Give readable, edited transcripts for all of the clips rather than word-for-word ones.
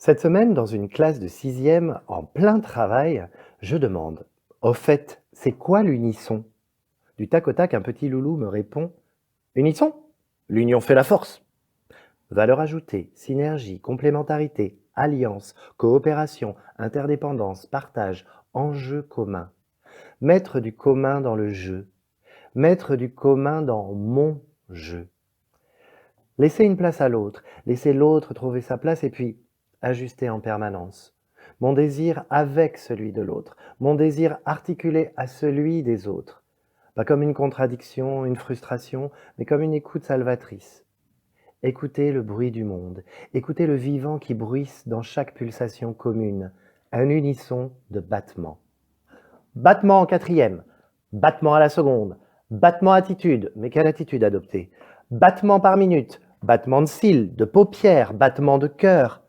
Cette semaine, dans une classe de sixième, en plein travail, je demande: Au fait, c'est quoi l'unisson? Du tac au tac, un petit loulou me répond: Unisson? L'union fait la force. Valeur ajoutée, synergie, complémentarité, alliance, coopération, interdépendance, partage, enjeu commun. Mettre du commun dans le jeu. Mettre du commun dans mon jeu. Laisser une place à l'autre, laisser l'autre trouver sa place et puis ajuster en permanence. Mon désir avec celui de l'autre, mon désir articulé à celui des autres. Pas comme une contradiction, une frustration, mais comme une écoute salvatrice. Écoutez le bruit du monde, écoutez le vivant qui bruisse dans chaque pulsation commune, un unisson de battements. Battement en quatrième, battement à la seconde, battement attitude, mais quelle attitude adopter? Battement par minute, battement de cils, de paupières, battement de cœur.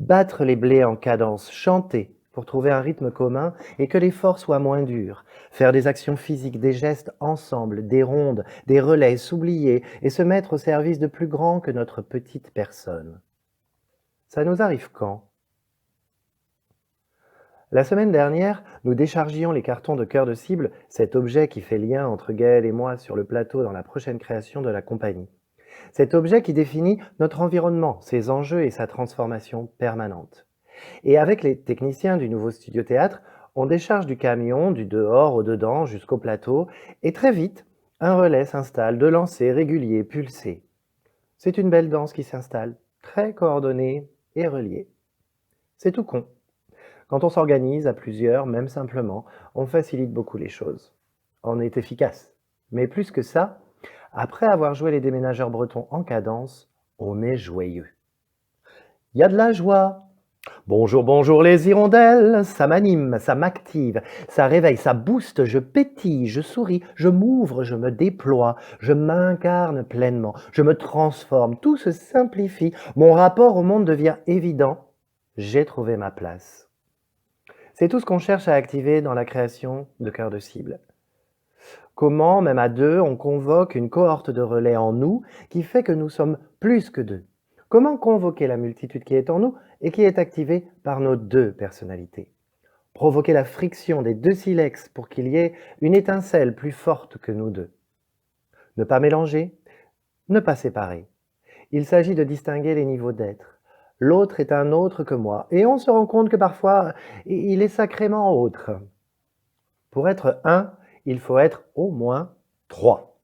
Battre les blés en cadence, chanter pour trouver un rythme commun et que l'effort soit moins dur. Faire des actions physiques, des gestes ensemble, des rondes, des relais, s'oublier et se mettre au service de plus grand que notre petite personne. Ça nous arrive quand? La semaine dernière, nous déchargions les cartons de cœur de cible, cet objet qui fait lien entre Gaël et moi sur le plateau dans la prochaine création de la compagnie. Cet objet qui définit notre environnement, ses enjeux et sa transformation permanente. Et avec les techniciens du nouveau studio théâtre, on décharge du camion, du dehors au dedans jusqu'au plateau, et très vite, un relais s'installe de lancer régulier, pulsé. C'est une belle danse qui s'installe, très coordonnée et reliée. C'est tout con. Quand on s'organise à plusieurs, même simplement, on facilite beaucoup les choses. On est efficace. Mais plus que ça, après avoir joué les déménageurs bretons en cadence, on est joyeux. Il y a de la joie. Bonjour, bonjour les hirondelles, ça m'anime, ça m'active, ça réveille, ça booste, je pétille, je souris, je m'ouvre, je me déploie, je m'incarne pleinement, je me transforme, tout se simplifie, mon rapport au monde devient évident, j'ai trouvé ma place. C'est tout ce qu'on cherche à activer dans la création de cœur de cible. Comment, même à deux, on convoque une cohorte de relais en nous qui fait que nous sommes plus que deux? Comment convoquer la multitude qui est en nous et qui est activée par nos deux personnalités? Provoquer la friction des deux silex pour qu'il y ait une étincelle plus forte que nous deux. Ne pas mélanger, ne pas séparer. Il s'agit de distinguer les niveaux d'être. L'autre est un autre que moi, et on se rend compte que parfois, il est sacrément autre. Pour être un, il faut être au moins trois.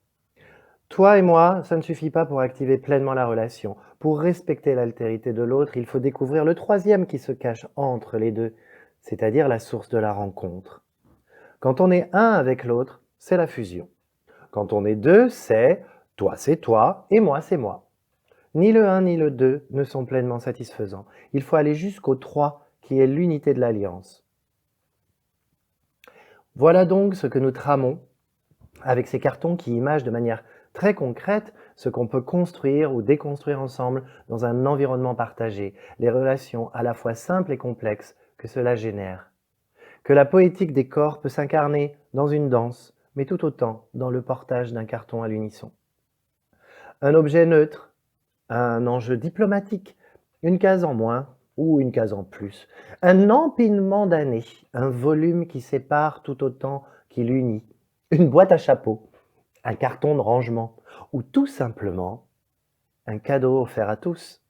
Toi et moi, ça ne suffit pas pour activer pleinement la relation. Pour respecter l'altérité de l'autre, il faut découvrir le troisième qui se cache entre les deux, c'est-à-dire la source de la rencontre. Quand on est un avec l'autre, c'est la fusion. Quand on est deux, c'est toi et moi c'est moi. Ni le 1 ni le 2 ne sont pleinement satisfaisants. Il faut aller jusqu'au 3 qui est l'unité de l'alliance. Voilà donc ce que nous tramons avec ces cartons qui imagent de manière très concrète ce qu'on peut construire ou déconstruire ensemble dans un environnement partagé, les relations à la fois simples et complexes que cela génère. Que la poétique des corps peut s'incarner dans une danse, mais tout autant dans le portage d'un carton à l'unisson. Un objet neutre, un enjeu diplomatique, une case en moins ou une case en plus, un empilement d'années, un volume qui sépare tout autant qu'il unit, une boîte à chapeau, un carton de rangement ou tout simplement un cadeau offert à tous.